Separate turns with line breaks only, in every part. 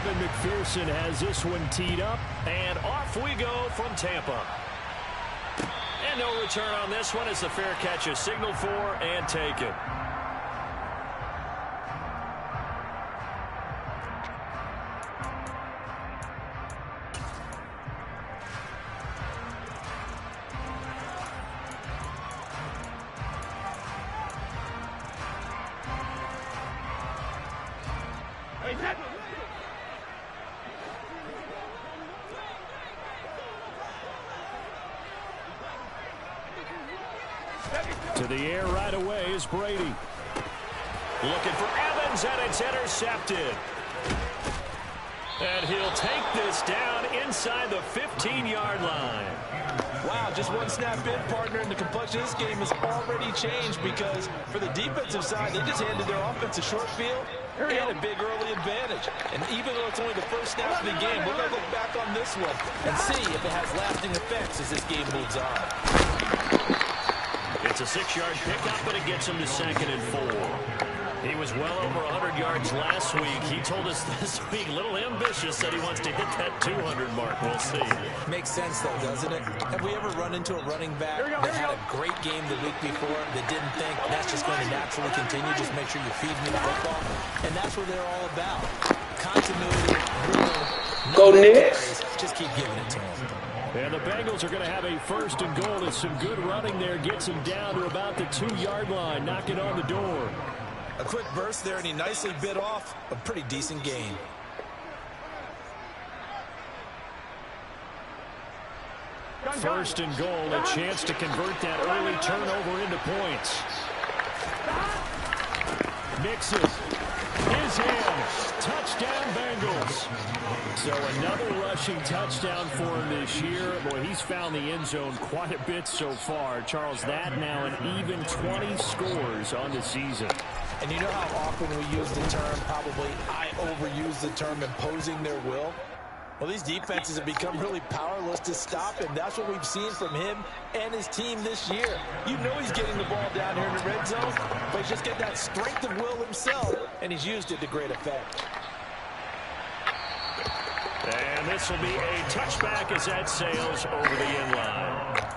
Evan McPherson has this one teed up, and off we go from Tampa. And no return on this one as the fair catch is signaled for and taken.
To the air right away is Brady.
Looking for Evans, and it's intercepted. And he'll take this down inside the 15-yard line.
Wow, just one snap in, partner, and the complexion of this game has already changed because for the defensive side, they just handed their offense a short field and a big early advantage. And even though it's only the first snap of the game, we're going to look back on this one and see if it has lasting effects as this game moves on.
It's a 6-yard pickup, but it gets him to 2nd and 4. He was well over 100 yards last week. He told us this week, a little ambitious, that he wants to hit that 200 mark. We'll see.
Makes sense, though, doesn't it? Have we ever run into a running back that had a great game the week before that didn't think that's just going to naturally continue? Just make sure you feed me the football. And that's what they're all about. Continuity,
Go Knicks.
Just keep giving it to him.
And the Bengals are going to have a 1st and goal. It's some good running there. Gets him down to about the 2-yard line. Knocking on the door.
A quick burst there, and he nicely bit off a pretty decent gain.
First and goal, a chance to convert that early turnover into points. Mixes. His hand. Touchdown, Bengals. So another rushing touchdown for him this year. Boy, he's found the end zone quite a bit so far. Charles, that now an even 20 scores on the season.
And you know how often we use the term, probably I overuse the term, imposing their will? Well, these defenses have become really powerless to stop him. That's what we've seen from him and his team this year. You know he's getting the ball down here in the red zone, but he's just got that strength of will himself, and he's used it to great effect.
And this will be a touchback as that sails over the end line.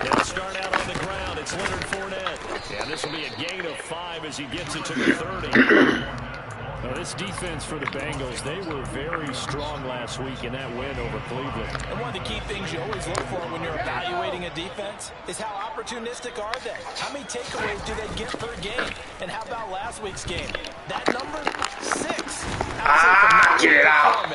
They'll start out on the ground. It's Leonard Fournette. And this will be a gain of 5 as he gets it to the 30.
Now, this defense for the Bengals, they were very strong last week in that win over Cleveland.
And one of the key things you always look for when you're evaluating a defense is how opportunistic are they? How many takeaways do they get per game? And how about last week's game? That number, 6.
Get it out.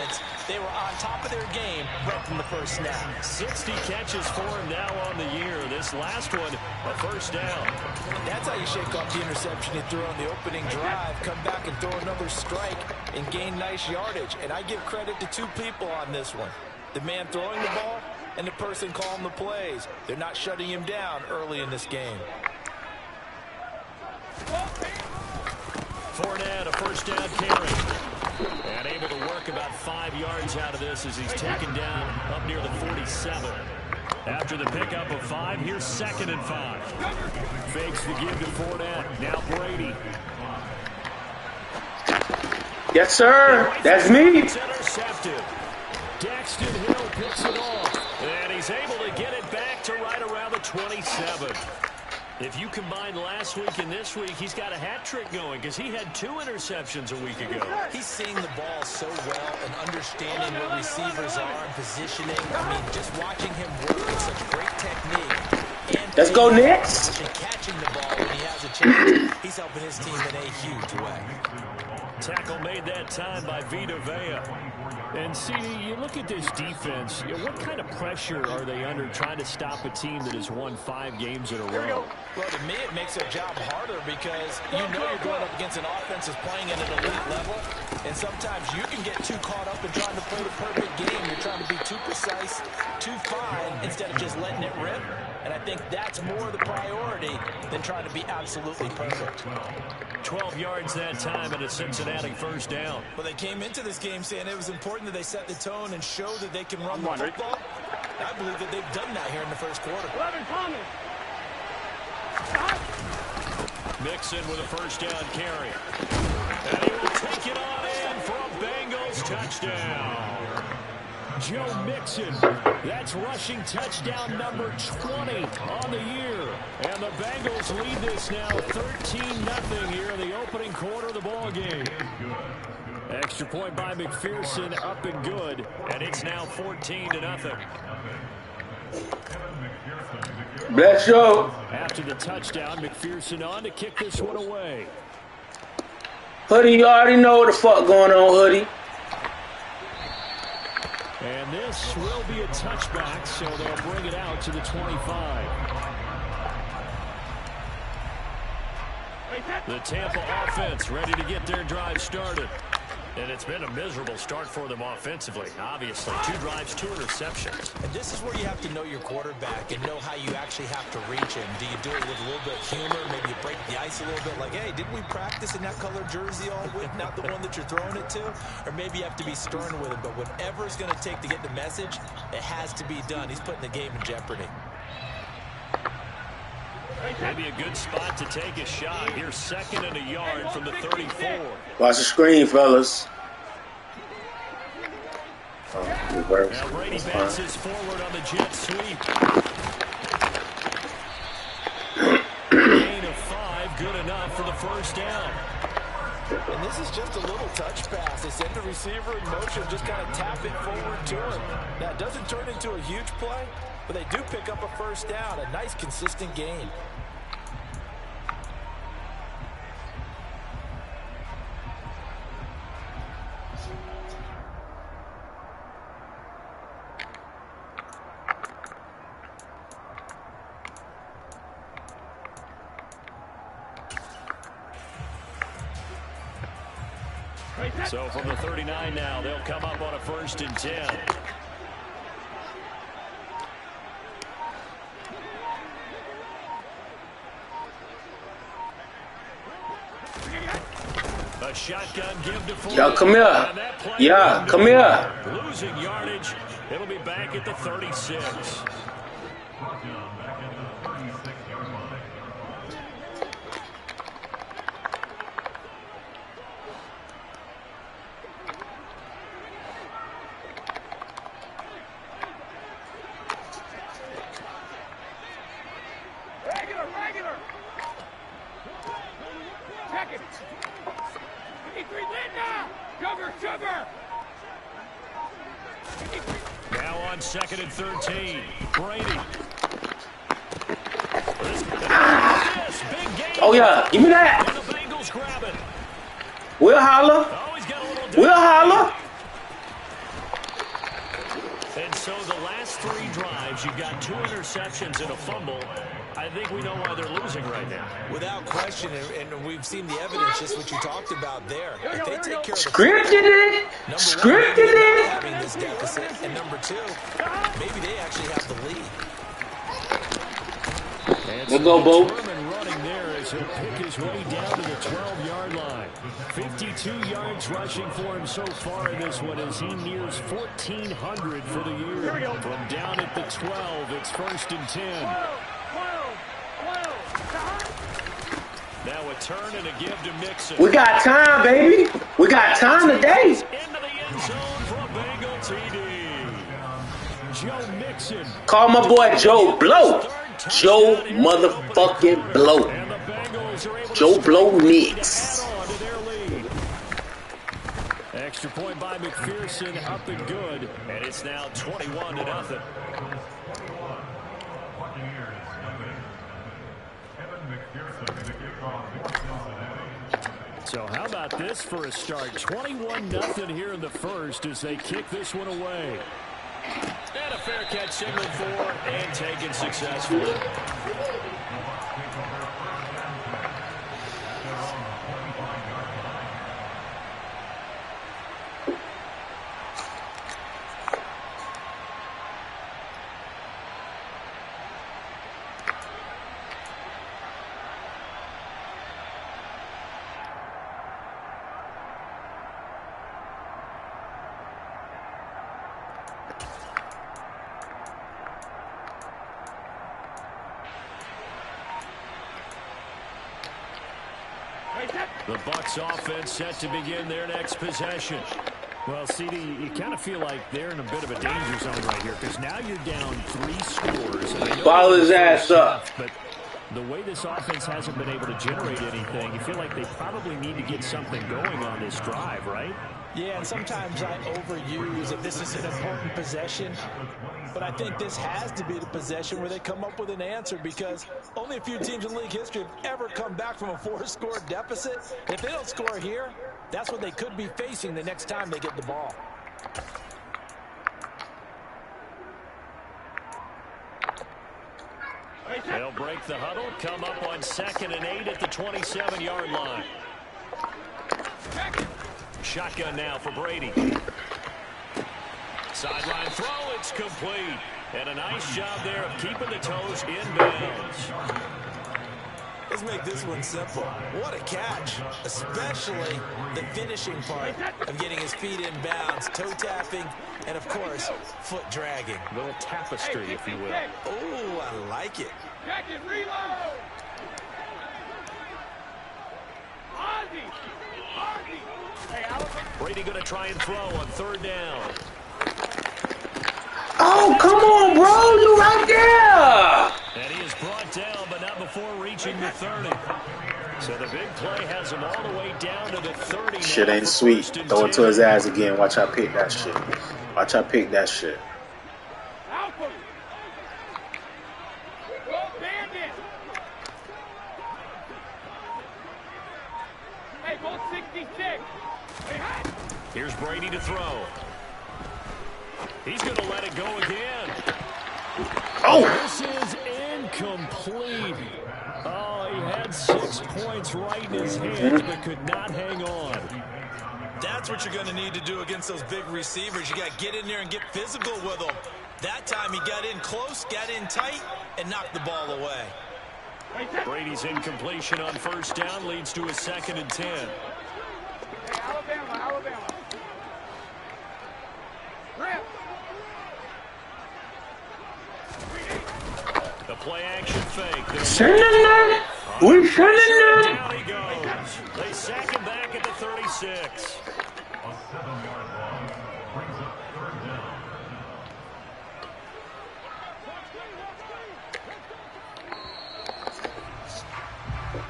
They were on top of their game right from the first snap.
60 catches for him now on the year. This last one, a first down.
That's how you shake off the interception he threw on the opening drive, come back and throw another strike and gain nice yardage. And I give credit to 2 people on this one. The man throwing the ball and the person calling the plays. They're not shutting him down early in this game.
Fournette, a first down carry. And able to work about 5 yards out of this as he's taken down up near the 47. After the pickup of 5, here's 2nd and 5.
Fakes the give to Fournette. Now Brady.
Yes, sir. That's me.
It's intercepted.
Daxton Hill picks it off.
And he's able to get it back to right around the 27. If you combine last week and this week, he's got a hat trick going because he had 2 interceptions a week ago.
He's seeing the ball so well and understanding where receivers are and positioning. I mean, just watching him work with such great technique. And
let's go Knicks.
And catching the ball when he has a chance. He's helping his team in a huge way.
Tackle made that time by Vita Vea.
And see, you look at this defense, what kind of pressure are they under trying to stop a team that has won 5 games in a row?
Well, to me, it makes their job harder because you know you're going up against an offense that's playing at an elite level. And sometimes you can get too caught up in trying to play the perfect game. You're trying to be too precise, too fine, instead of just letting it rip. And And I think that's more the priority than trying to be absolutely perfect.
12 yards that time and a Cincinnati first down.
Well, they came into this game saying it was important that they set the tone and show that they can run the football. I believe that they've done that here in the first quarter.
Mixon with a first down carry. And he will take it on in for a Bengals touchdown.
Joe Mixon, that's rushing touchdown number 20 on the year. And the Bengals lead this now 13-0 here in the opening quarter of the ball game. Extra point by McPherson, up and good.
And it's now 14-0.
Bless you.
After the touchdown, McPherson on to kick this one away.
Hoodie, you already know what the fuck going on, Hoodie.
And this will be a touchback, so they'll bring it out to the 25.
The Tampa offense ready to get their drive started. And it's been a miserable start for them offensively. Obviously, 2 drives, 2 interceptions.
And this is where you have to know your quarterback and know how you actually have to reach him. Do you do it with a little bit of humor? Maybe you break the ice a little bit like, hey, didn't we practice in that color jersey all week? Not the one that you're throwing it to? Or maybe you have to be stern with him. But whatever it's going to take to get the message, it has to be done. He's putting the game in jeopardy.
Maybe a good spot to take a shot. Here's 2nd and a yard from the 34.
Watch the screen, fellas. Reverse.
Now Brady bounces forward on the jet sweep. Gain of 5, good enough for the first down.
And this is just a little touch pass. They send the receiver in motion, just kind of tap it forward to him. Now, it doesn't turn into a huge play, but they do pick up a first down. A nice, consistent gain.
So from the 39 now, they'll come up on a 1st and 10. A shotgun give to Ford.
Yo, come here. Yeah, come here.
Losing yardage. It'll be back at the 36. Now on 2nd and 13. Brady.
Oh, yeah. Give me that.
And the Bengals grab it.
We'll holler.
Oh, he's got a little
We'll holler.
And so the last 3 drives, you've got 2 interceptions and a fumble. I think we know why they're losing right now.
Without question, and we've seen the evidence, just what you talked about there. If they take care of the
Scripted it. Scripted it.
having this deficit, and number 2, maybe they actually have the lead.
Let's go, Bo.
Running there as he'll pick his way down to the 12-yard line. 52 yards rushing for him so far in this one as he nears 1,400 for the year. From down at the 12, it's 1st and 10.
Now a turn and a give to Mixon.
We got time, baby. We got time today.
Into the end zone for a Bengal TD.
Joe Mixon.
Call my boy Joe Blow. Joe motherfucking Blow.
And the Bengals are able
Joe
to
Blow
add
Knicks.
on to their lead.
Extra point by McPherson, up and good.
And it's now 21-0.
So how about this for a start? 21-0 here in the first as they kick this one away.
And a fair catch signaled for and taken successfully. The Bucs offense set to begin their next possession.
Well, CD, you kind of feel like they're in a bit of a danger zone right here because now you're down 3 scores. And I know
Ball his ass up.
But the way this offense hasn't been able to generate anything, you feel like they probably need to get something going on this drive, right?
Yeah, and sometimes I overuse if this is an important possession. But I think this has to be the possession where they come up with an answer because only a few teams in league history have ever come back from a 4-score deficit. If they don't score here, that's what they could be facing the next time they get the ball.
They'll break the huddle, come up on 2nd and 8 at the 27-yard line. Shotgun now for Brady. Sideline throw, it's complete. And a nice job there of keeping the toes inbounds.
Let's make this one simple. What a catch, especially the finishing part of getting his feet in bounds, toe tapping, and of course, foot dragging.
A little tapestry, if you will.
Oh, I like it.
Jacket, reload!
Brady going to try and throw on 3rd down.
Oh, come on, bro. You right there.
And he is brought down, but not before reaching the 30. So the big play has him all the way down to the 30.
Shit ain't sweet. Throw it to his ass again. Watch I pick that shit. Watch I pick that shit.
Here's Brady to throw. He's going to let it go again.
Oh!
This is incomplete. Oh, he had 6 points right in his hands, but could not hang on.
That's what you're going to need to do against those big receivers. You got to get in there and get physical with them. That time he got in close, got in tight, and knocked the ball away.
Brady's incompletion on 1st down leads to a 2nd and 10.
Alabama. Rip.
The play action fake.
We shouldn't
Down he goes. They sack him back at the 36.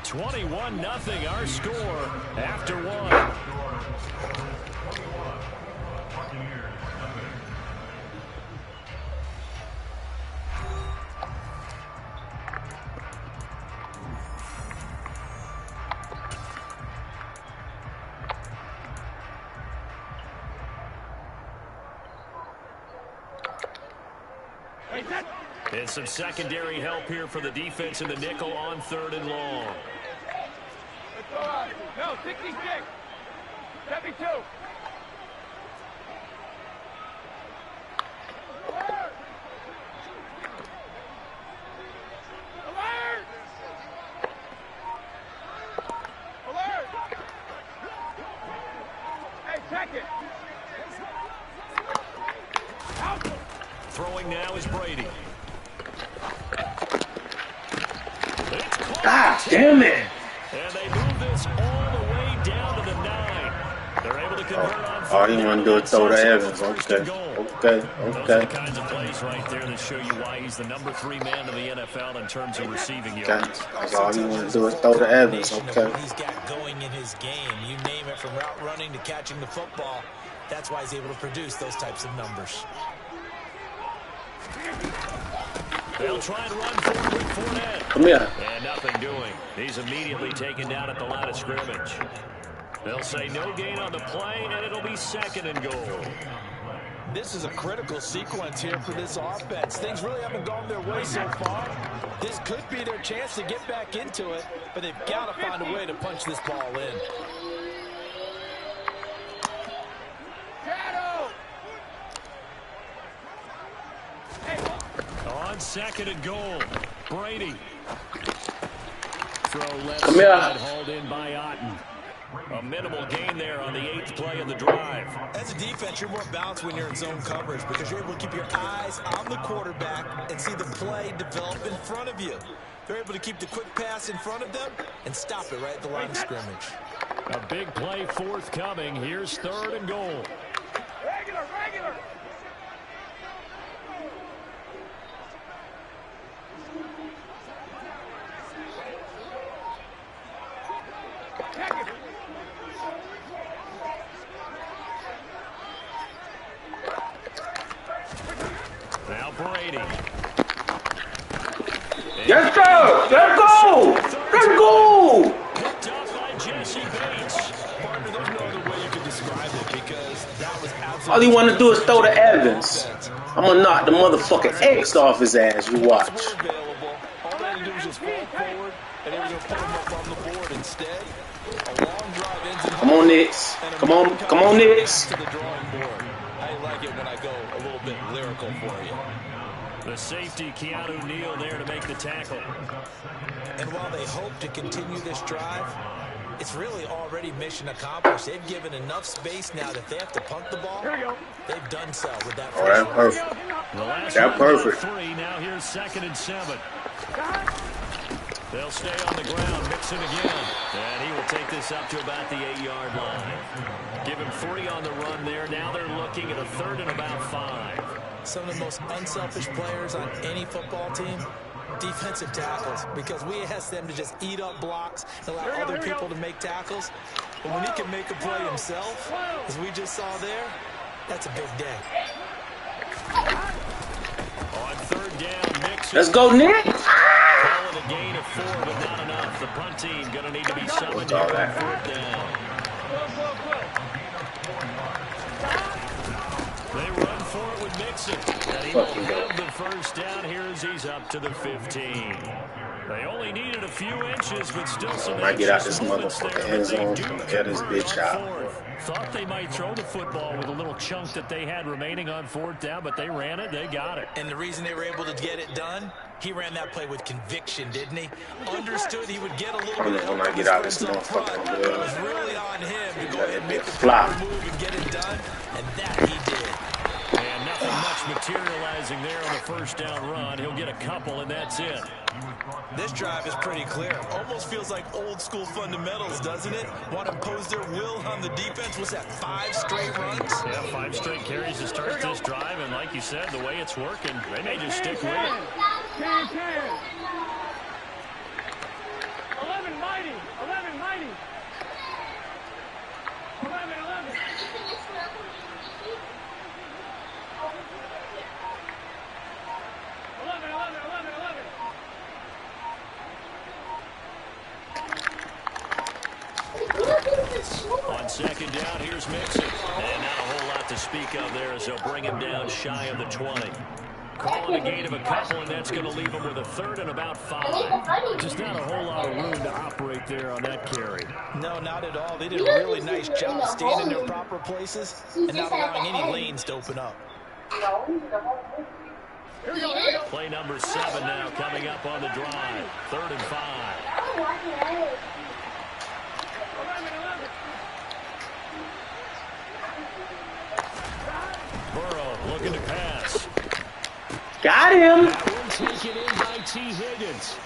$21-0 our score after 1. And some secondary help here for the defense in the nickel on 3rd and long.
No, 66. 72. Alert! Alert! Alert! Hey, check it. Out.
Throwing now is Brady.
God damn it.
And they move this all the way down to the 9. They're able to convert on.
All you want to do is throw to Evans. Okay.
Those are the kinds of plays right there that show you why he's the number 3 man in the NFL in terms of receiving yards.
That's all you want to do is throw to Evans. Okay.
What he's got going in his game. You name it, from route running to catching the football. That's why he's able to produce those types of numbers.
They'll try and run forward with Fournette.
Come here.
And nothing doing. He's immediately taken down at the line of scrimmage. They'll say no gain on the play, and it'll be 2nd and goal.
This is a critical sequence here for this offense. Things really haven't gone their way so far. This could be their chance to get back into it, but they've got to find a way to punch this ball in.
On 2nd and goal, Brady.
Throw left
Come here.
side, hauled in by Otten.
A minimal gain there on the 8th play of the drive.
As a defense, you're more balanced when you're in zone coverage because you're able to keep your eyes on the quarterback and see the play develop in front of you. They're able to keep the quick pass in front of them and stop it right at the line of scrimmage.
A big play forthcoming. Here's 3rd and goal.
Regular, regular.
Now Brady.
Yes, sir. Let's go. Let's go.
Picked up by Jesse Bates.
Partner, there's no other way you could describe it because that was absolutely...
All he want to do is throw to Evans. I'm going to knock the motherfucking X off his ass. You watch.
All they had to do was just fall forward, and they were going to put him up on the board instead. A long drive ends in...
Come on, Knicks. Come on, Knicks.
To the drawing board. I like it when I go a little bit lyrical for you.
The safety, Keanu Neal, there to make the tackle.
And while they hope to continue this drive, it's really already mission accomplished. They've given enough space now that if they have to punt the ball, they've done so with that.
Oh, that's perfect. That's perfect.
3, now here's 2nd and 7. They'll stay on the ground, Mixon again. And he will take this up to about the 8-yard line. Give him 3 on the run there. Now they're looking at a 3rd and about 5.
Some of the most unselfish players on any football team, defensive tackles, because we ask them to just eat up blocks and allow other people to make tackles. But when he can make a play himself, as we just saw there, that's a big day.
On 3rd down, Mixon.
Let's go, Knicks.
Calling a gain of 4, but not enough. The punt team going to need to be summoned here on 4th down. They run for it with Mixon. And he will have the 1st down here as he's up to the 15. They only needed a few inches, but still some
I get out this
moments
motherfucking
there,
end
but they
zone.
do
I'm gonna
get
cut this
it
bitch
on
out.
4th. Thought they might throw the football with a little chunk that they had remaining on 4th down, but they ran it, they got it.
And the reason they were able to get it done, he ran that play with conviction, didn't he? Understood he would get a little bit of help
when I get out this motherfucker,
but it was really on him to go ahead and make the
flop.
power move and get it done, and that he did.
And nothing much materializing there on the 1st down run. He'll get a couple, and that's it.
This drive is pretty clear. Almost feels like old school fundamentals, doesn't it? Want to impose their will on the defense. Was that 5 straight runs?
Yeah, 5 straight carries to start this drive, and like you said, the way it's working, they may just stick with it.
11 mighty. 11 mighty. 11.
On 2nd down, here's Mixon. And not a whole lot to speak of there as they'll bring him down shy of the 20. Calling a gain of a couple, and that's going to leave him with a 3rd and about 5. Just not a whole lot of room to operate there on that carry.
No, not at all. They did a really nice job staying in their proper places and not allowing any lanes to open up.
Play number 7 now coming up on the drive. 3rd and 5. Burrow looking to pass.
Got him.
That one taken in by T. Higgins.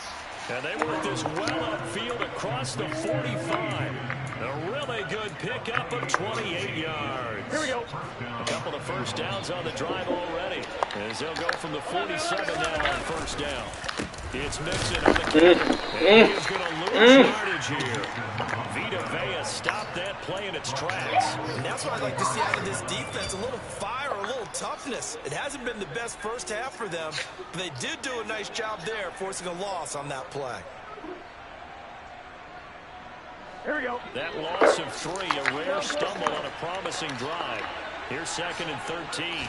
And they work this well upfield across the 45. A really good pickup of 28 yards. Here we go. A couple of 1st downs on the drive already. As they'll go from the 47 now on 1st down. It's Mixon on the kick. And he's going to lose yardage here. Vita Vea stopped that play in its tracks.
And that's what I'd like to see out of this defense. A little fire, a little toughness. It hasn't been the best 1st half for them, but they did do a nice job there, forcing a loss on that play.
Here we go.
That loss of 3, a rare stumble on a promising drive. Here's 2nd and 13.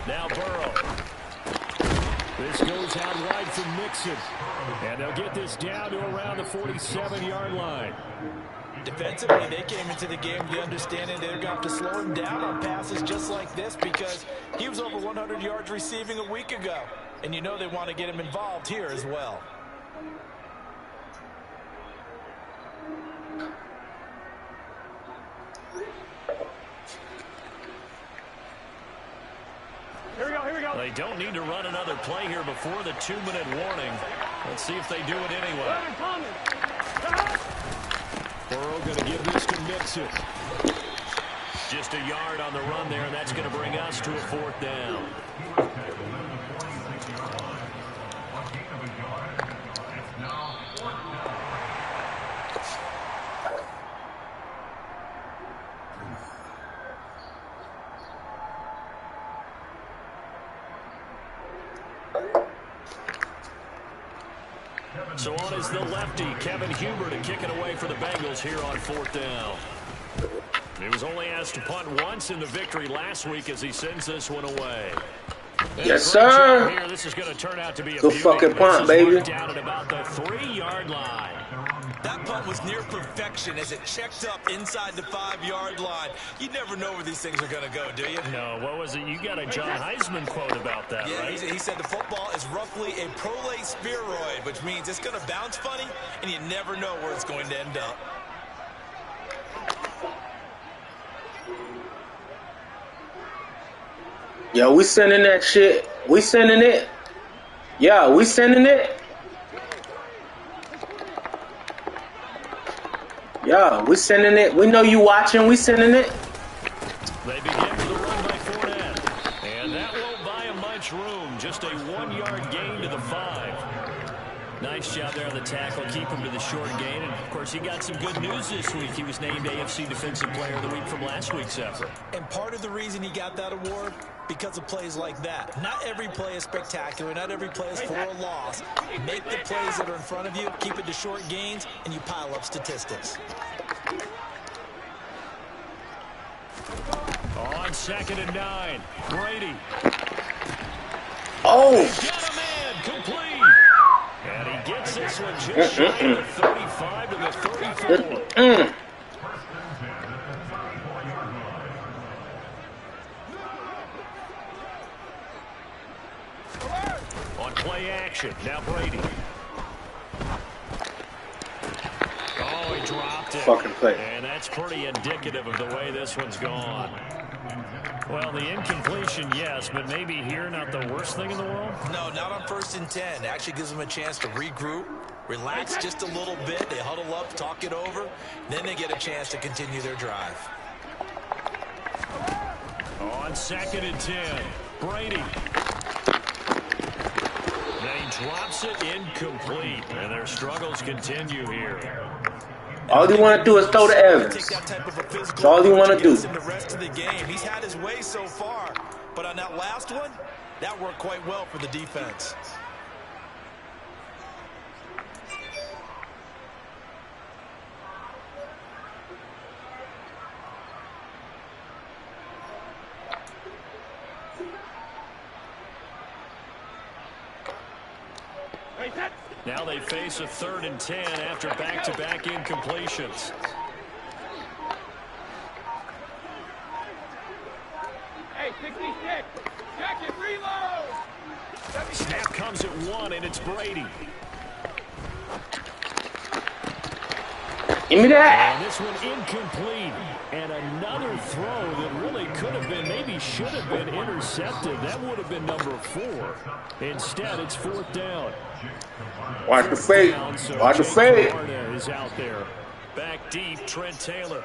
Now Burrow. This goes out wide from Mixon. And they'll get this down to around the 47-yard line.
Defensively, they came into the game with the understanding they're going to have to slow him down on passes just like this because he was over 100 yards receiving a week ago. And you know they want to get him involved here as well.
Here we go.
They don't need to run another play here before the 2-minute warning.
Let's see if they do it anyway. Burrow going to give this to Mixon. Just a yard on the run there, and that's going to bring us to a 4th down. So on is the lefty, Kevin Huber, to kick it away for the Bengals here on 4th down. He was only asked to punt once in the victory last week as he sends this one away.
Yes, sir.
Here, this is going to turn out to be a
good fucking punt, baby.
Down at about the 3-yard line.
That punt was near perfection as it checked up inside the 5-yard line. You never know where these things are going to go, do you?
No, what was it? You got a John Heisman quote about that,
yeah,
right?
He said the football is roughly a prolate spheroid, which means it's going to bounce funny, and you never know where it's going to end up.
Yo, we sending that shit. We sending it. Yeah, we sending it. Yeah, we sending it. We know you watching. We sending it.
They begin with a run by Fournette. And that won't buy him much room. Just a 1-yard gain to the 5. Nice job there on the tackle. Keep him to the short gain. And, of course, he got some good news this week. He was named AFC Defensive Player of the Week from last week's effort.
And part of the reason he got that award, because of plays like that. Not every play is spectacular. Not every play is for a loss. Make the plays that are in front of you, keep it to short gains, and you pile up statistics.
On 2nd and 9, Brady.
Oh.
Got him in, complete. And he gets this one just shy of the 35 to the 34. On play action, now Brady. Oh, he dropped it.
Fucking play.
And that's pretty indicative of the way this one's gone. Well, the incompletion, yes, but maybe here not the worst thing in the world?
No, not on 1st and 10. It actually gives them a chance to regroup, relax just a little bit. They huddle up, talk it over. Then they get a chance to continue their drive.
On 2nd and 10, Brady. Then he drops it incomplete, and their struggles continue here.
All you want to do is throw to Evans. That's all you want to do.
The rest of the game, he's had his way so far, but on that last one, that worked quite well for the defense.
Now they face a 3rd and 10 after back-to-back incompletions.
Hey, 66. Check it, reload.
Snap comes at 1, and it's Brady.
Give me that.
And this one incomplete. And another throw that really could have been, maybe should have been intercepted. That would have been number 4. Instead, it's 4th down.
Watch the fade. Watch the fade.
Is out there. Back deep, Trent Taylor.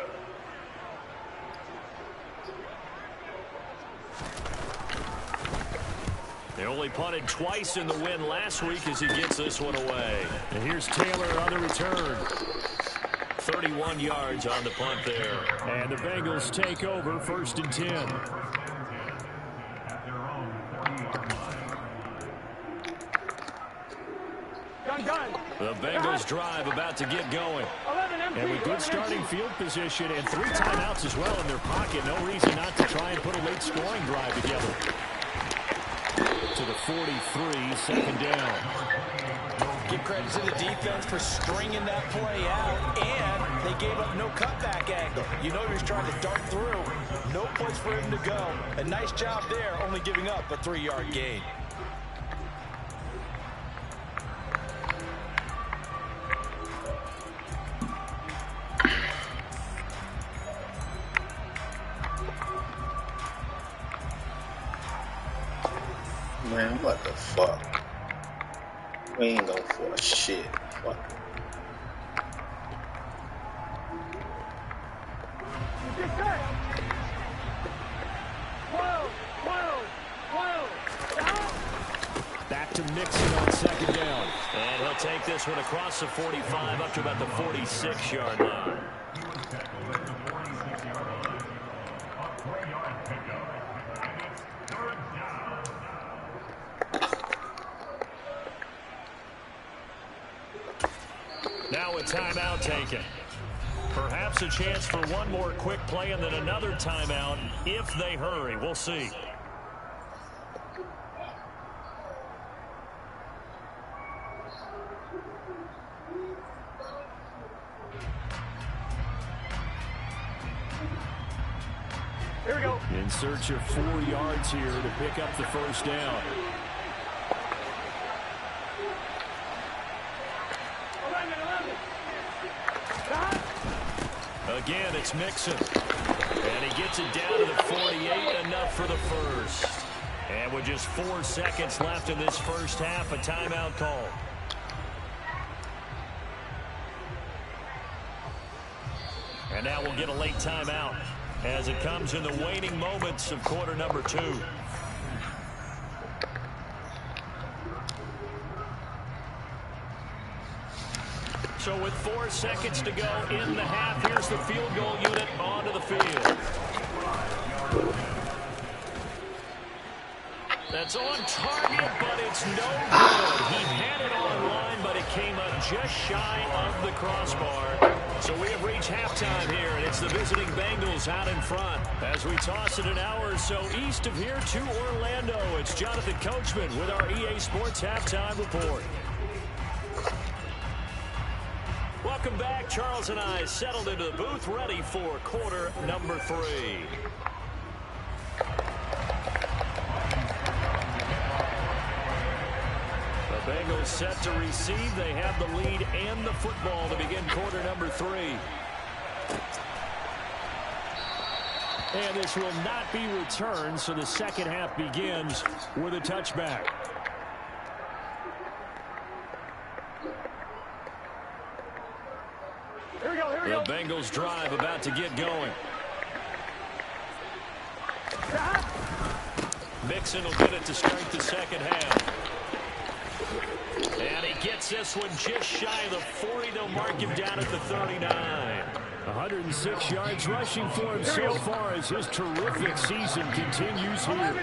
They only punted twice in the win last week as he gets this one away. And here's Taylor on the return. 31 yards on the punt there. And the Bengals take over 1st and 10. The Bengals drive about to get going. And with good starting field position and 3 timeouts as well in their pocket, no reason not to try and put a late scoring drive together. To the 43, 2nd down.
Give credit to the defense for stringing that play out, and they gave up no cutback angle. You know he was trying to dart through. No place for him to go. A nice job there, only giving up a 3-yard gain.
Man, what the fuck? We ain't going for shit. Fuck.
Back to Mixon on second down.
And he'll take this one across the 45 up to about the 46-yard line. Now a timeout taken. Perhaps a chance for one more quick play and then another timeout if they hurry. We'll see.
Here we go.
In search of 4 yards here to pick up the first down.
Again, it's Mixon. And he gets it down to the 48, enough for the first. And with just 4 seconds left in this first half, a timeout call. And now we'll get a late timeout as it comes in the waning moments of quarter number 2. So with 4 seconds to go in the half, here's the field goal unit onto the field. That's on target, but it's no good. He had it on line, but it came up just shy of the crossbar. So we have reached halftime here, and it's the visiting Bengals out in front. As we toss it an hour or so east of here to Orlando, it's Jonathan Coachman with our EA Sports Halftime Report. Welcome back. Charles and I settled into the booth, ready for quarter number 3. The Bengals set to receive. They have the lead and the football to begin quarter number 3. And this will not be returned, so the second half begins with a touchback. The Bengals drive about to get going. Mixon will get it to start the second half. And he gets this one just shy of the 40. They'll mark him down at the 39.
106 yards rushing for him so far as his terrific season continues here.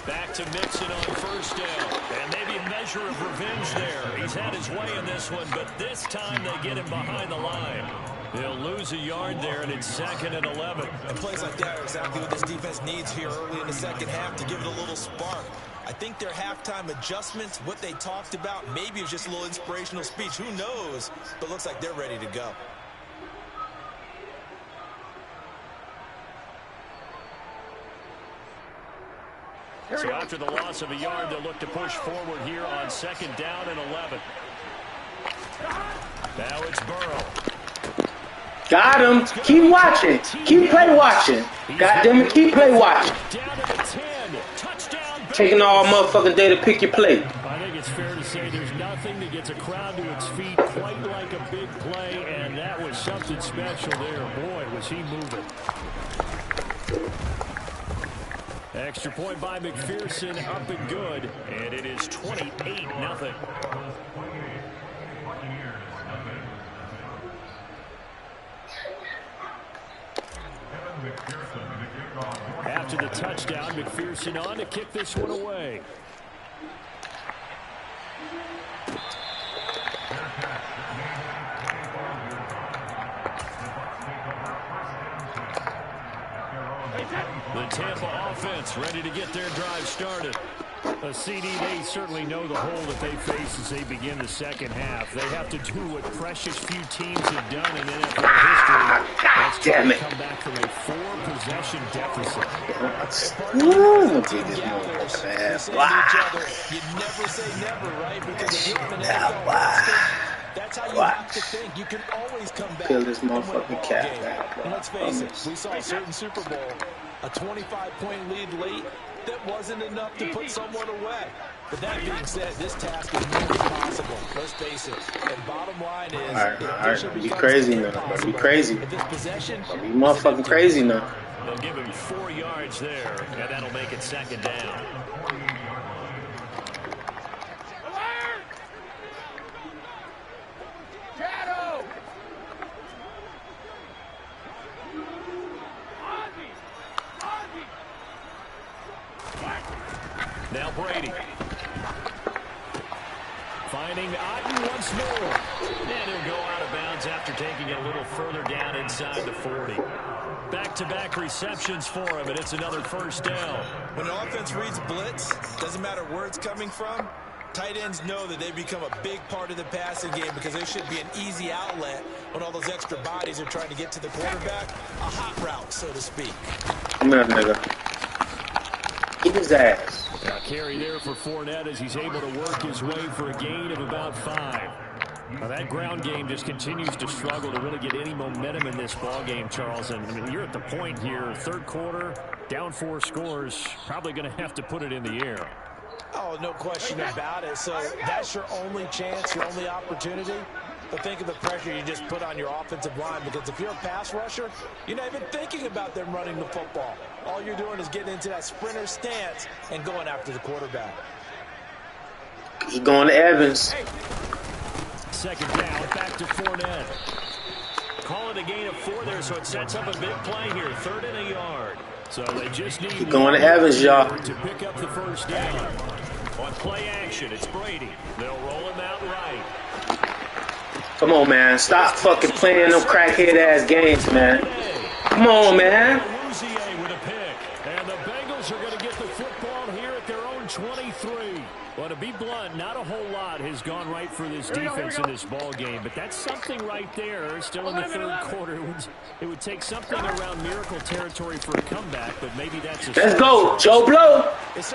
Back to Mixon on first down. And maybe a measure of revenge there. He's had his way in this one, but this time they get him behind the line. They'll lose a yard there, and it's 2nd and 11.
And plays like that are exactly what this defense needs here early in the second half to give it a little spark. I think their halftime adjustments, what they talked about, maybe it's just a little inspirational speech. Who knows? But looks like they're ready to go.
So after the loss of a yard, they'll look to push forward here on 2nd down and 11. Now it's Burrow.
Got him. Keep watching. Keep play watching. God damn it, keep play watching.
Down to the 10. Touchdown.
Taking all motherfucking day to pick your play.
I think it's fair to say there's nothing that gets a crowd to its feet quite like a big play, and that was something special there. Boy, was he moving. Extra point by McPherson, up and good, and it is 28-0. After the touchdown, McPherson on to kick this one away. The Tampa offense ready to get their drive started. A CD, they certainly know the hole that they face as they begin the second half. They have to do what precious few teams have done in NFL history.
God damn it.
Come back from a 4-possession deficit.
Ooh, dude, this motherfucker ass.
You never say never, right? Because if you're on an NFL That's how you
Watch.
have to think. You can always come back.
Peel this
and win a
motherfucking
ball
cap
game.
back, bro.
And let's face it, we saw a certain Super Bowl, a 25-point lead late that wasn't enough to put someone away. But that being said, this task is nearly impossible. Let's face it. And bottom line is,
All right. Be crazy now. Be crazy.
This possession
Be motherfucking crazy now.
They'll give him 4 yards there, and that'll make it second down. Now Brady. Finding Otten once more. And he'll go out of bounds after taking it a little further down inside the 40. Back-to-back receptions for him, and it's another first down.
When an offense reads blitz, doesn't matter where it's coming from, tight ends know that they become a big part of the passing game because there should be an easy outlet when all those extra bodies are trying to get to the quarterback. A hot route, so to speak.
Come here, nigga. Keep his ass.
A carry there for Fournette as he's able to work his way for a gain of about 5. Now that ground game just continues to struggle to really get any momentum in this ball game, Charles. And I mean, you're at the point here, third quarter, down 4 scores, probably going to have to put it in the air.
Oh, no question about it. So that's your only chance, your only opportunity. But think of the pressure you just put on your offensive line, because if you're a pass rusher, you're not even thinking about them running the football. All you're doing is getting into that sprinter stance and going after the quarterback.
He going to Evans.
Second down, back to Fournette.
Call it a gain of 4 there, so it sets up a big play here. 3rd and a yard.
So they just need
He going to Evans, y'all.
to pick up the first down.
On play action, it's Brady. They'll roll him out right.
Come on, man. Stop fucking playing them crackhead-ass games, man. Come on, man.
With a pick. And the Bengals are going to get the football here at their own 23. Well, to be blunt, not a whole lot has gone right for this defense in this ball game, but that's something right there. Still in the third quarter. It would take something around miracle territory for a comeback, but maybe that's a...
Let's go. Joe Blow.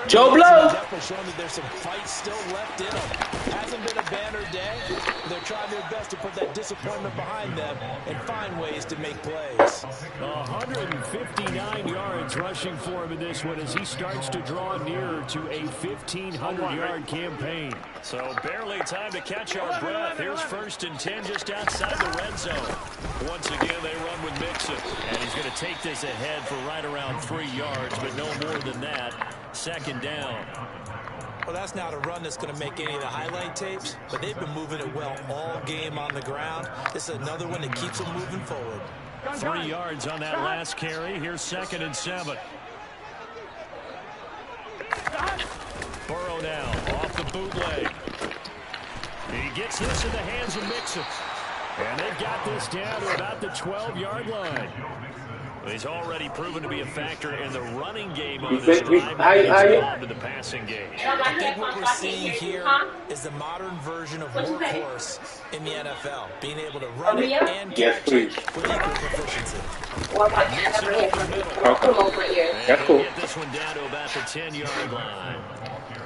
Joe Blow.
Definitely showing that there's some fight still left in them. Hasn't been a banner day. They're trying their best to put that disappointment behind them and find ways to make plays.
159 yards rushing for him in this one as he starts to draw nearer to a 1,500-yard campaign.
So barely time to catch our breath. Here's 1st and 10 just outside the red zone. Once again, they run with Mixon. And he's going to take this ahead for right around 3 yards, but no more than that. Second down.
Well, that's not a run that's going to make any of the highlight tapes, but they've been moving it well all game on the ground. This is another one that keeps them moving forward.
3 yards on that last carry. Here's 2nd and 7. Burrow now off the bootleg. He gets this in the hands of Mixon. And they've got this down to about the 12-yard line.
He's already proven to be a factor in the running game on this drive. To the passing game.
I think what we're seeing here is the modern version of workhorse in the NFL, being able to run it and catch it with equal proficiency.
That's cool.
Get this one down to about the 10-yard line.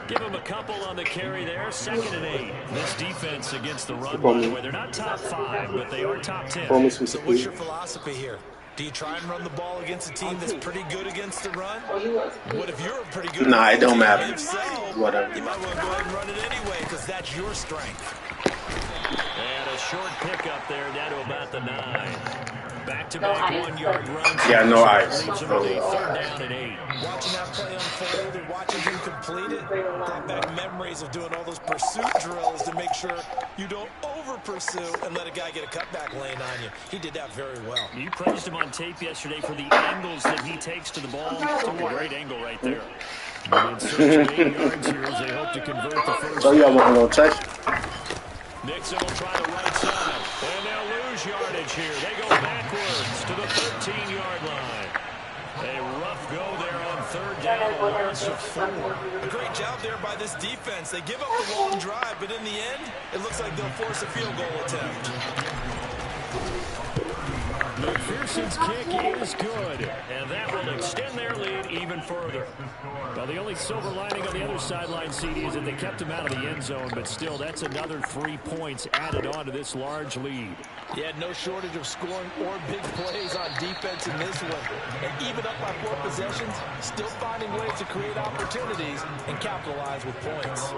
Give him a couple on the carry there. 2nd and 8. This defense against the run, by the way, they're not top 5, but they are top 10.
So what's your philosophy here? Do you try and run the ball against a team that's pretty good against the run? What if you're pretty good?
Nah, it don't matter.
If so,
Whatever.
you might want to go ahead and run it anyway because that's your strength.
And a short pickup there down to about the 9. Back-to-back 1-yard runs.
Yeah, no ice.
Leaves him with a 3rd down and 8.
Watching that play unfold and watching him complete it brought back memories of doing all those pursuit drills to make sure you don't over-pursue and let a guy get a cutback lane on you. He did that very well.
You praised him on tape yesterday for the angles that he takes to the ball. It's a great angle right there.
In search of 8 yards here as they hope to convert the first.
So y'all want to touch?
Nixon will try the right side. And they'll lose yardage here. They go backwards to the 13-yard line. A rough go there on 3rd down, a loss of 4.
A great job there by this defense. They give up the long drive, but in the end, it looks like they'll force a field goal attempt.
McPherson's kick is good.
And that will extend their lead even even further.
Well, the only silver lining on the other sideline, CD, is that they kept him out of the end zone, but still, that's another 3 points added on to this large lead.
Yeah, no shortage of scoring or big plays on defense in this one. And even up by 4 possessions, still finding ways to create opportunities and capitalize with points.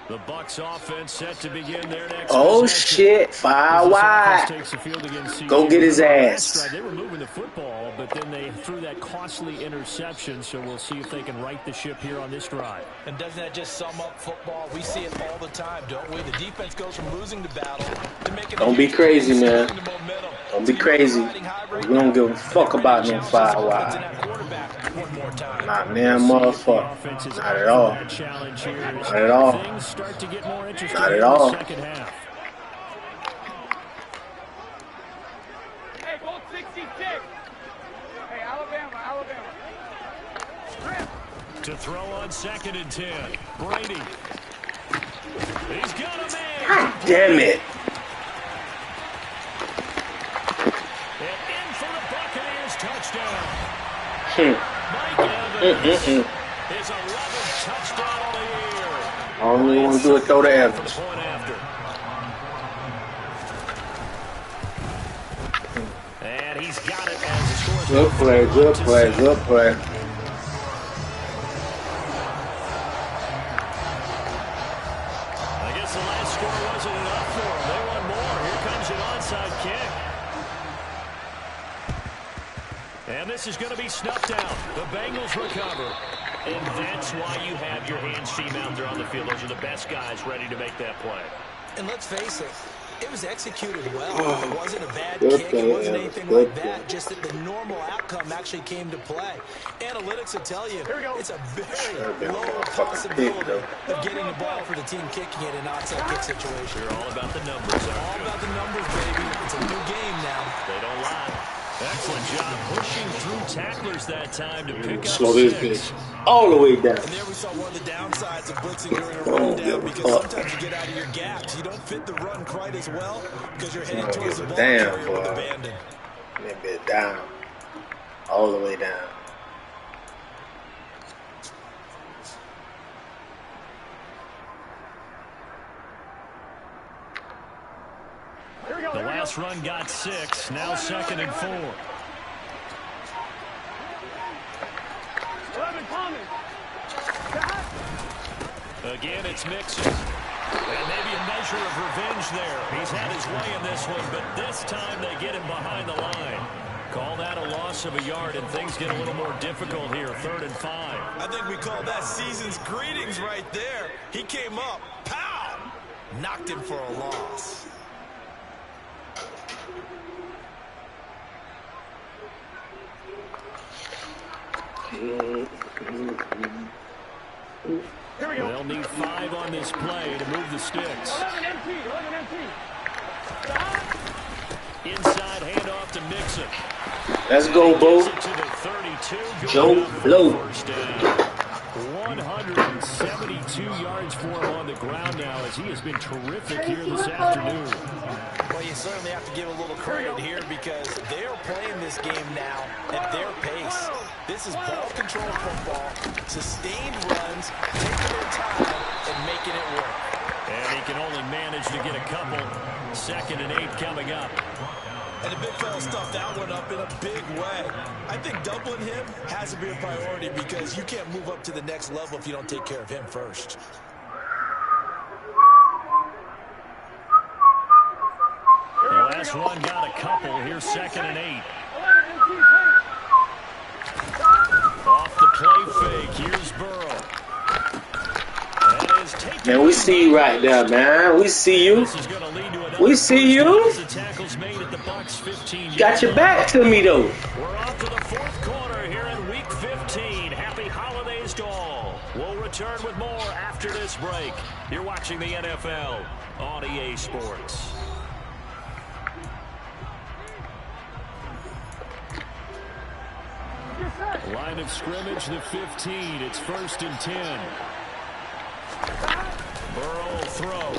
The Bucs offense set to begin their next
Oh
possession.
shit, fire wide. Go get his ass.
They were moving the football, but then they threw that costly interception, so we'll see if they can right the ship here on this drive.
And doesn't that just sum up football? We see it all the time, don't we? The defense goes from losing the battle to making.
Don't be crazy, man. Don't be crazy. We don't give a fuck about no fire wide. Not man, motherfucker. Not at all. Not at all.
Things start to get more interesting
Not at
in the
all.
second half.
Hey, go 66. Hey, Alabama.
To throw on 2nd and 10. Brady. He's got a man.
God damn it.
And in for the Buccaneers touchdown. Mike Evans. His 11th touchdown of the year.
I don't even want to do it, throw to Evans.
Point after. And he's got it as the score.
Good play, good play, good play.
I guess the last score wasn't enough for them. They want more. Here comes an onside kick. And this is going to be snuffed out. The Bengals recover. And that's why you have your hands team out there on the field. Those are the best guys ready to make that play.
And let's face it, it was executed well. It wasn't a bad
Good
kick.
play,
It wasn't
Evans.
anything
Good
like that. Just that the normal outcome actually came to play. Analytics will tell you it's a very low possibility of getting the ball for the team kicking it in an outside kick situation.
You're all about the numbers.
All about the numbers, baby. It's a new game now.
They don't lie. Excellent job pushing through tacklers that time to pick up
Slow this
6.
bitch all the way down.
And there we saw one of the downsides of blitzing during a run down, because sometimes you get out of your gaps. You don't fit the run quite as well because you're heading towards the ball carrier with abandon.
That bit down. All the way down.
The last run got 6. Now 2nd and 4.
11 coming.
Again, it's Mixon. And maybe a measure of revenge there. He's had his way in this one, but this time they get him behind the line. Call that a loss of a yard, and things get a little more difficult here. 3rd and 5.
I think we call that season's greetings right there. He came up, pow! Knocked him for a loss.
Here we go.
They'll need 5 on this play to move the sticks.
11 MT.
Inside handoff to Mixon.
Let's go, Bo.
To the 32.
Joe Blow.
172 yards for him on the ground now, as he has been terrific here this afternoon.
Well, you certainly have to give a little credit here because they are playing this game now at their pace. This is ball control football, sustained runs, taking their time and making it work.
And he can only manage to get a couple. 2nd and 8 coming up.
And the big fella stuffed that one up in a big way. I think doubling him has to be a priority because you can't move up to the next level if you don't take care of him first.
The last one got a couple. Here's 2nd and 8.
11 MT.
Off the play fake. Here's Burrow. That is taken.
Man, we see you right there, man. We see you.
This is going to lead to another
We see you.
The tackles made at the Bucs 15.
Got your back to me, though.
We're off to the 4th quarter here in Week 15. Happy holidays to all. We'll return with more after this break. You're watching the NFL on EA Sports.
Line of scrimmage, the 15. It's 1st and 10. Burrow will throw.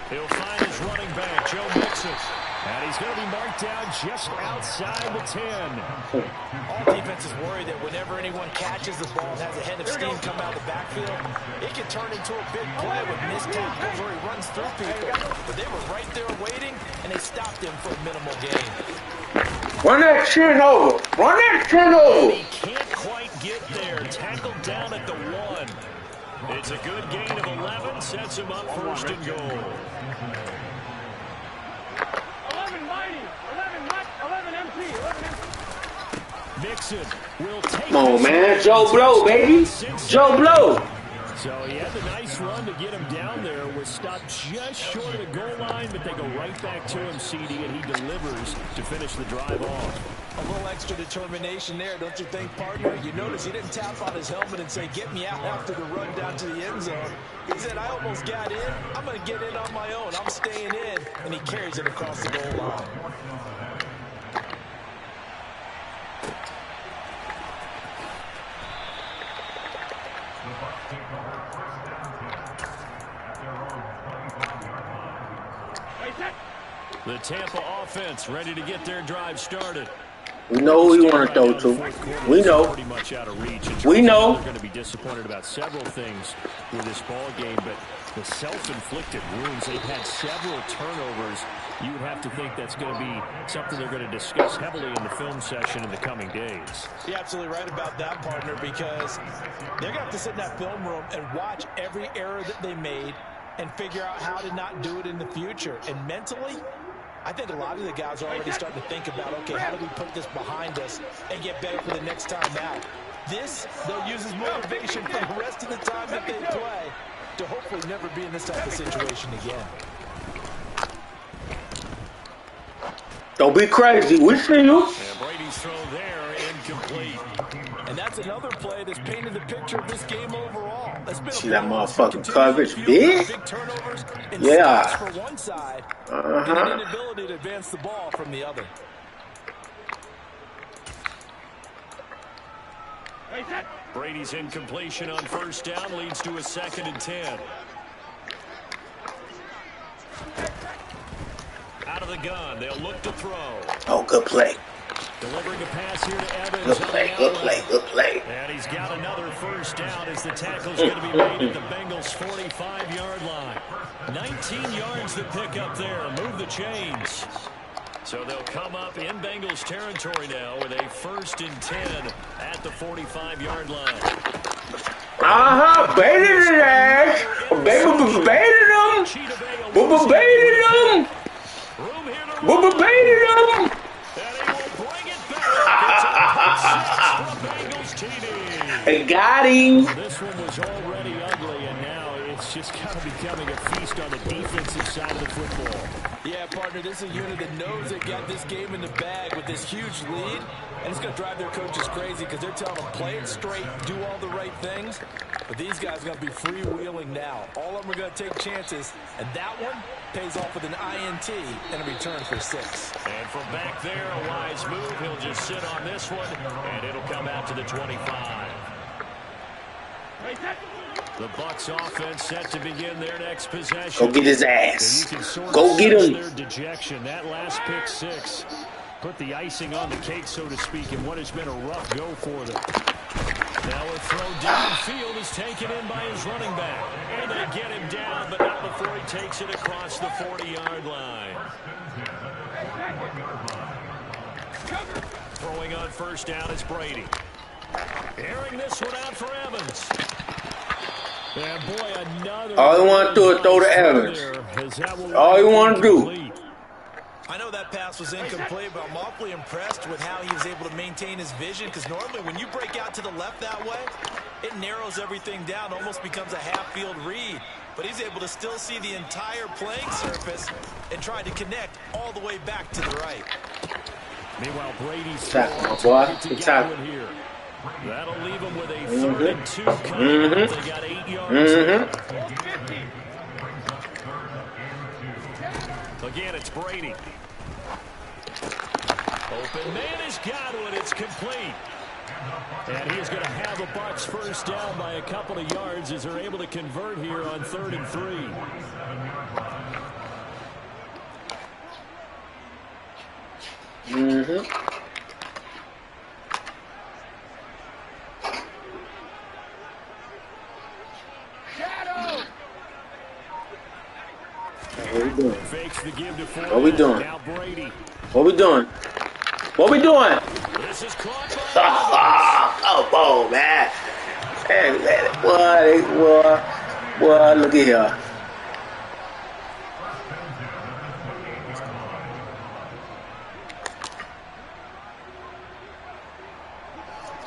He'll find his running back, Joe Mixon. And he's going to be marked down just outside the 10.
All defenses worry that whenever anyone catches the ball and has a head of steam come out of the backfield, it can turn into a big play with missed tackles where he runs through people. But they were right there waiting, and they stopped him for a minimal gain.
Run that chin over. Run that chin over.
He can't quite get there. Tackled down at the 1. It's a good gain of 11. Sets him up 1st and goal.
11 mighty. 11 MP. 11 MP.
Mixon will take.
Come on, man. Joe Blow, baby. Joe Blow.
So he had the nice run to get him down there. Was stopped just short of the goal line, but they go right back to him, CD, and he delivers to finish the drive off.
A little extra determination there, don't you think, partner? You notice he didn't tap on his helmet and say, get me out after the run down to the end zone. He said, I almost got in. I'm going to get in on my own. I'm staying in. And he carries it across the goal line.
The Tampa offense ready to get their drive started.
We know who we want to throw to. We know.
Pretty much out of reach.
We know.
They're going to be disappointed about several things with this ball game, but the self-inflicted wounds, they've had several turnovers. You would have to think that's going to be something they're going to discuss heavily in the film session in the coming days.
You're absolutely right about that, partner, because they're going to have to sit in that film room and watch every error that they made and figure out how to not do it in the future. And mentally, I think a lot of the guys are already starting to think about, okay, how do we put this behind us and get better for the next time out? This, they'll use as motivation for the rest of the time that they play to hopefully never be in this type of situation again.
Don't be crazy. We see you.
And Brady's throw there, incomplete.
And that's another play that's painted the picture of this game overall. That's been
See that motherfucking coverage, bitch?
Big turnovers and
Yeah.
stops for one side, and an inability to advance the ball from the other.
Brady's incompletion on 1st down leads to a 2nd and 10. Out of the gun, they'll look to throw.
Oh, good play.
Delivering a pass here to Evans.
Good play, good play, good play.
And he's got another 1st down as the tackle's going to be made at the Bengals' 45-yard line. 19 yards to pick up there. Move the chains. So they'll come up in Bengals territory now with a 1st and 10 at the 45-yard line.
Baited his ass. Baited him. Baited him. Baited him. I got him.
This one was already ugly, and now it's just kind of becoming a feast on the defensive side of the football.
Yeah, partner, this is a unit that knows they got this game in the bag with this huge lead, and it's going to drive their coaches crazy because they're telling them play it straight, do all the right things. But these guys are going to be freewheeling now. All of them are going to take chances, and that one pays off with an INT and a return for 6.
And from back there, a wise move. He'll just sit on this one, and it'll come out to the 25. The Bucs offense set to begin their next possession.
Go get his ass. Go get him.
Their dejection. That last pick 6 put the icing on the cake, so to speak, in what has been a rough go for them. Now a throw downfield is taken in by his running back. And they get him down, but not before he takes it across the 40-yard line. Throwing on 1st down is Brady. Airing this one out for Evans. And boy, another.
All you want to do is throw to Evans. All you want to do.
I know that pass was incomplete, but I'm awfully impressed with how he was able to maintain his vision, because normally when you break out to the left that way, it narrows everything down, almost becomes a half-field read. But he's able to still see the entire playing surface and try to connect all the way back to the right.
Meanwhile, Brady's
tackle, my boy. Good tackle.
That'll leave him with a 3rd and 2 coming. They got 8 yards. Again, it's Brady. Open man has got one. It's complete. And he is going to have a Bucs first down by a couple of yards as they're able to convert here on 3rd and 3.
What we doing?
Fakes the give to Ford.
What we doing?
Now Brady.
What we doing? What we doing?
This is caught by
Oh, man. Hey, what? Look at here.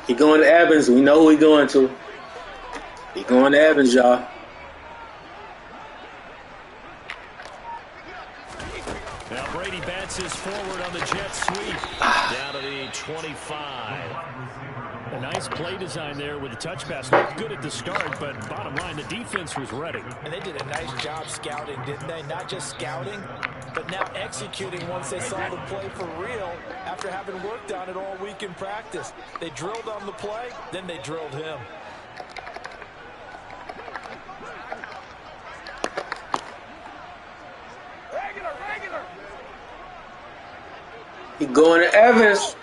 He going to Evans. We know who he going to. He going to Evans, y'all.
Now Brady bats his forward on the jet sweep. Down to the 25. A nice play design there with the touch pass. Looked good at the start, but bottom line, the defense was ready.
And they did a nice job scouting, didn't they? Not just scouting, but now executing once they saw the play for real after having worked on it all week in practice. They drilled on the play, then they drilled him.
Regular.
He going to Evans.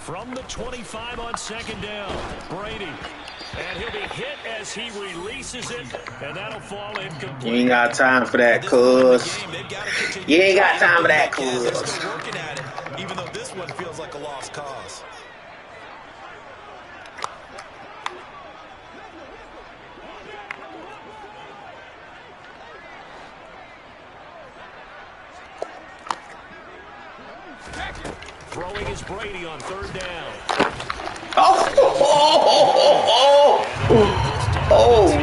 From the 25 on 2nd down, Brady. And he'll be hit as he releases it, and that'll fall incomplete.
You ain't got time for that, cuz. You ain't got time for that, cuz.
They're still working at it, even though this one feels like a lost cause.
Throwing is Brady on 3rd down.
Oh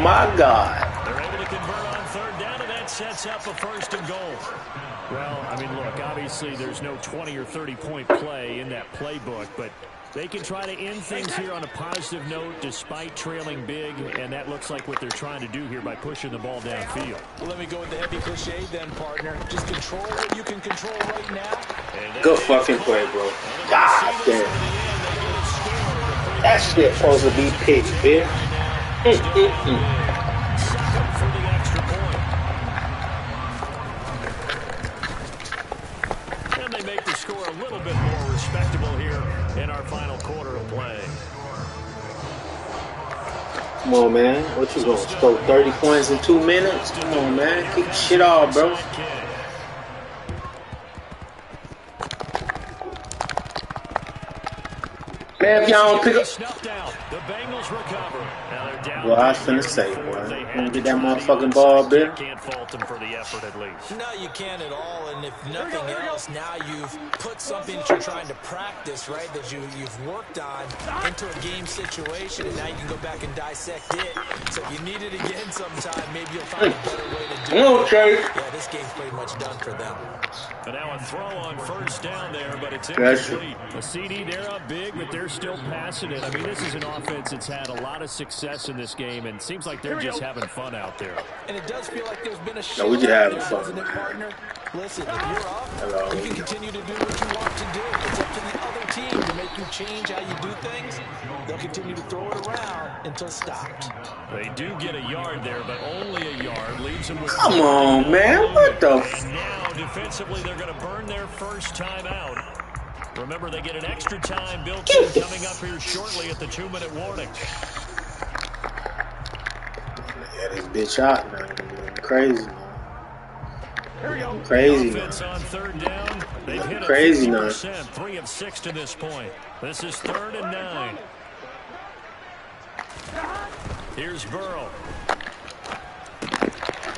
my God.
They're able to convert on 3rd down, and that sets up a 1st and goal. Well, I mean, look, obviously there's no 20 or 30-point play in that playbook, but they can try to end things here on a positive note despite trailing big, and that looks like what they're trying to do here by pushing the ball downfield.
Well, let me go with the heavy cliche then, partner. Just control what you can control right now.
Good fucking play, bro. God damn. That shit supposed to be picked, bitch.
For the extra point. And they make the score a little bit more respectable here in our final quarter of play.
Come on, man. What you gonna score 30 points in 2 minutes? Come on, man. Kick the shit off, bro. Man, if y'all don't pick up.
The Bengals recover. Now they're down.
Well, I was finna say, boy. You wanna get that motherfucking ball, bitch?
Can't fault them for the effort, at least.
No, you can't at all. And if nothing else, now you've put something that you're trying to practice, right, that you've worked on into a game situation, and now you can go back and dissect it. So if you need it again sometime, maybe you'll find a better way to do it.
Okay.
Yeah, this game's pretty much done for them.
And now a throw on 1st down there, but it's incomplete. A CD, they're up big, but they're still passing it. I mean, this is an offense that's had a lot of success in this game, and seems like they're just having fun out there.
And it does feel like there's been a shift.
No, we just having fun.
Doesn't it, partner? Listen, if you're up, you can continue to do what you want to do. It's up to the other team to make you change how you do things. They'll continue to throw it around until stopped.
They do get a yard there, but only a yard. Leaves them with...
Come on, man. What the f...
And now, defensively, they're going to burn their first time out. Remember, they get an extra time built in coming up here shortly at the 2-minute warning.
Yeah, this bitch out now. Crazy, man. Crazy, man.
On 3rd down, they've hit
Crazy,
50%, 3 of 6 to this point. This is 3rd and 9. Here's Burrow.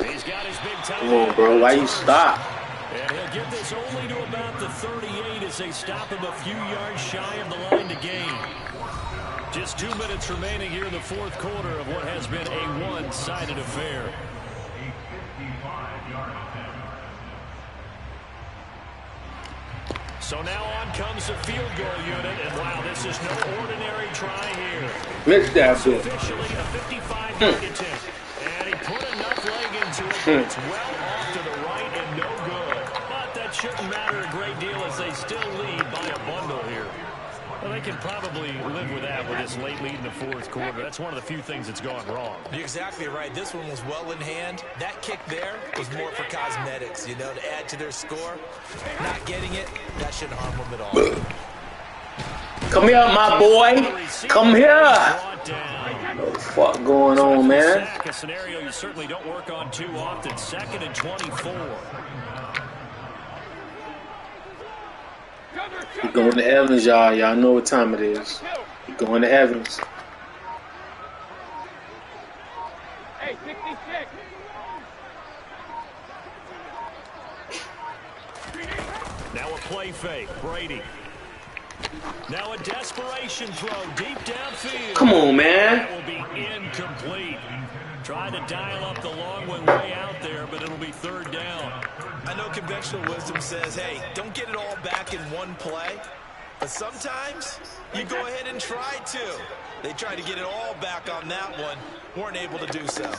He's got his big time.
Come on, bro. Why you stop?
And he'll get this only to about the 38 as they stop him a few yards shy of the line to gain. Just 2 minutes remaining here in the 4th quarter of what has been a one-sided affair. So now on comes the field goal unit, and wow, this is no ordinary try here.
Missed that bit.
Officially a 55-yard attempt, and he put enough leg into it, but it's well off to the right and no good. But that shouldn't matter a great
big deal as they still lead by a bundle here. Well, they can probably live with that with this late lead in the fourth quarter. That's one of the few things that's gone wrong.
You're exactly right. This one was well in hand. That kick there was more for cosmetics, you know, to add to their score. Not getting it, that shouldn't harm them at all.
Come here, my boy. Come here. What the fuck going on, man?
A scenario you certainly don't work on too often. 2nd and 24.
You're going to Evans, y'all. Y'all know what time it is. You're going to Evans.
Hey, 66.
Now a play fake. Brady. Now a desperation throw deep downfield.
Come on, man.
That will be incomplete. Trying to dial up the long one way out there, but it'll be 3rd down.
I know conventional wisdom says, hey, don't get it all back in one play. But sometimes you go ahead and try to. They tried to get it all back on that one. Weren't able to do so.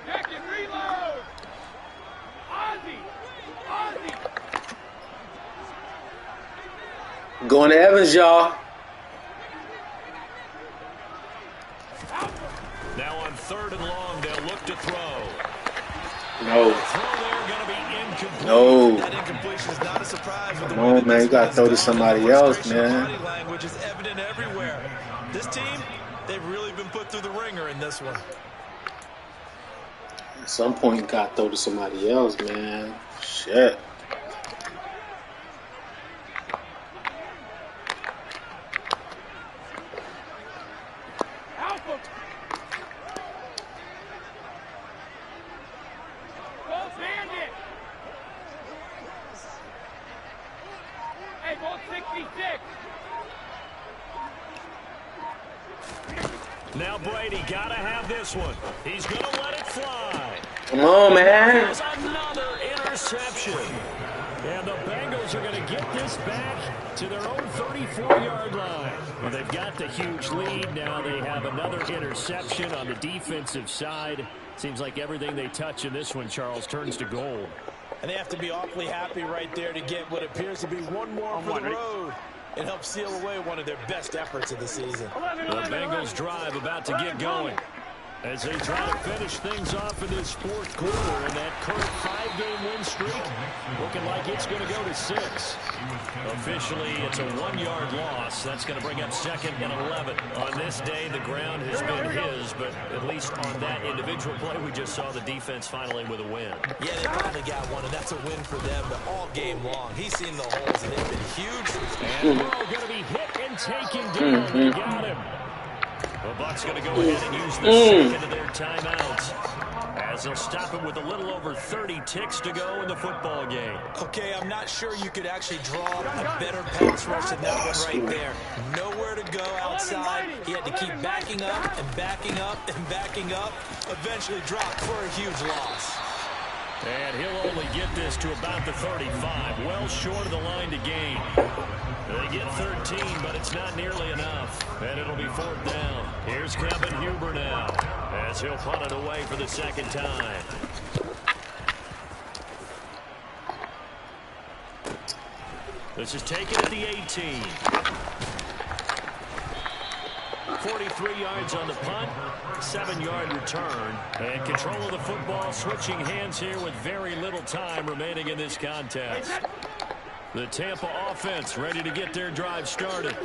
Check it, reload. Ozzie.
Going to Evans, y'all.
Now on 3rd and long, they'll look to throw.
No.
Throw there going to be incomplete.
No.
That incompletion is not a surprise.
Come on, man. You got to throw to somebody else, man.
Body language is evident everywhere. This team, they've really been put through the ringer in this one.
At some point, you got to throw to somebody else, man. Shit.
Now Brady got to have this one. He's going to let it fly.
Come on, man.
There's another interception. And the Bengals are going to get this back to their own 34-yard line. Well, they've got the huge lead. Now they have another interception on the defensive side. Seems like everything they touch in this one, Charles, turns to gold.
And they have to be awfully happy right there to get what appears to be one more for the road. It helps seal away one of their best efforts of the season.
The Bengals drive about to get going as they try to finish things off in this fourth quarter, and that current 5-game win streak looking like it's going to go to 6. Officially, it's a 1-yard loss. That's going to bring up 2nd and 11. On this day, the ground has been his, but at least on that individual play, we just saw the defense finally with a win.
Yeah, they finally got one, and that's a win for them, but all game long. He's seen the holes, and they've been huge.
And Burrow going to be hit and taken down. They got him. The Bucs going to go ahead and use the second of their timeouts as they'll stop him with a little over 30 ticks to go in the football game.
Okay, I'm not sure you could actually draw a better pass rush than that one right there. Nowhere to go outside. He had to keep backing up and backing up and backing up. Eventually dropped for a huge loss.
And he'll only get this to about the 35, well short of the line to gain. They get 13, but it's not nearly enough. And it'll be 4th down. Here's Kevin Huber now as he'll punt it away for the 2nd time. This is taken at the 18. 43 yards on the punt, 7-yard return, and control of the football switching hands here with very little time remaining in this contest. The Tampa offense ready to get their drive started.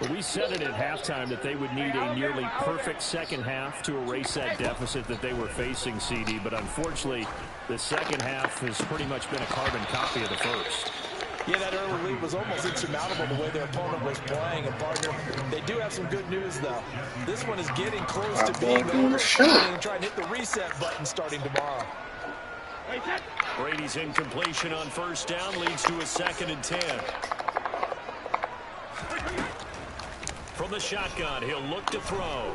Well, we said it at halftime that they would need a nearly perfect second half to erase that deficit that they were facing, CD, but unfortunately, the second half has pretty much been a carbon copy of the first.
Yeah, that early lead was almost insurmountable the way their opponent was playing. And, partner, they do have some good news, though. This one is getting close to being over. Try and hit the reset button starting tomorrow.
Brady's incompletion on 1st down leads to a 2nd and 10. From the shotgun, he'll look to throw.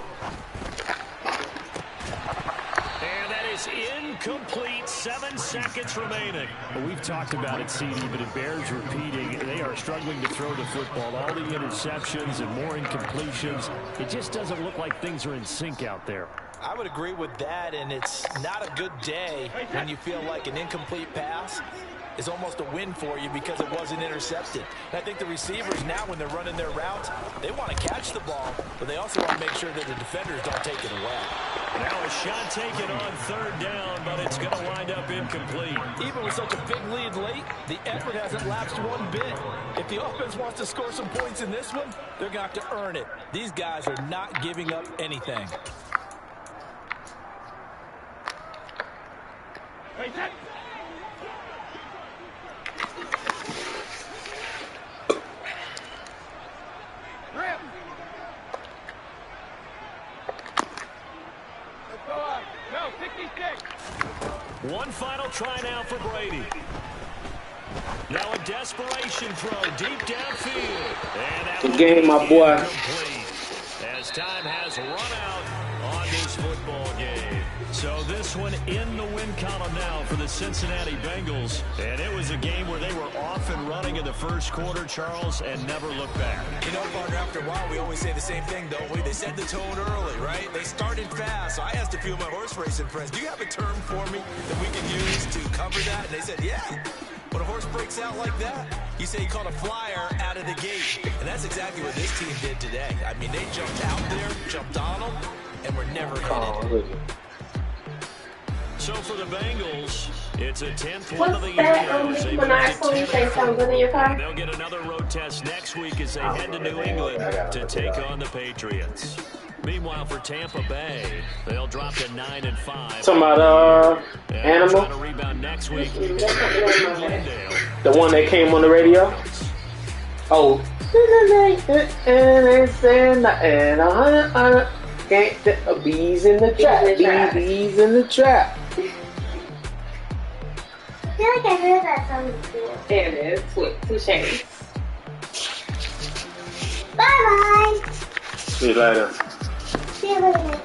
And that is incomplete. 7 seconds remaining.
Well, we've talked about it, CD, but it bears repeating. They are struggling to throw the football. All the interceptions and more incompletions. It just doesn't look like things are in sync out there.
I would agree with that, and it's not a good day when you feel like an incomplete pass is almost a win for you because it wasn't intercepted. And I think the receivers now, when they're running their routes, they want to catch the ball, but they also want to make sure that the defenders don't take it away.
Now a shot taken on third down, but it's going to wind up incomplete.
Even with such a big lead late, the effort hasn't lapsed one bit. If the offense wants to score some points in this one, they're going to have to earn it. These guys are not giving up anything.
One final try now for Brady. Now a desperation throw deep downfield. And that
good game, my boy.
As time has run out on this football game. So this one in the win column now for the Cincinnati Bengals. And it was a game where they were off and running in the first quarter, Charles, and never looked back.
You know, partner, after a while, we always say the same thing, don't we? They set the tone early, right? They started fast. So I asked a few of my horse racing friends, do you have a term for me that we can use to cover that? And they said, yeah. When a horse breaks out like that, you say he caught a flyer out of the gate. And that's exactly what this team did today. I mean, they jumped out there, jumped on them, and were never hit.
So for the Bengals, it's a 10th one of the year. And they'll get another road test next week as they head to New England to take on the Patriots. Meanwhile, for Tampa Bay, they'll drop to 9-5.
Talking about Animal?
To rebound next week.
The one that came on the radio? Oh. Bees in the trap. Bees in the trap.
I feel like I heard that song before.
There it is. Touche.
Bye-bye.
See you later.
See you later.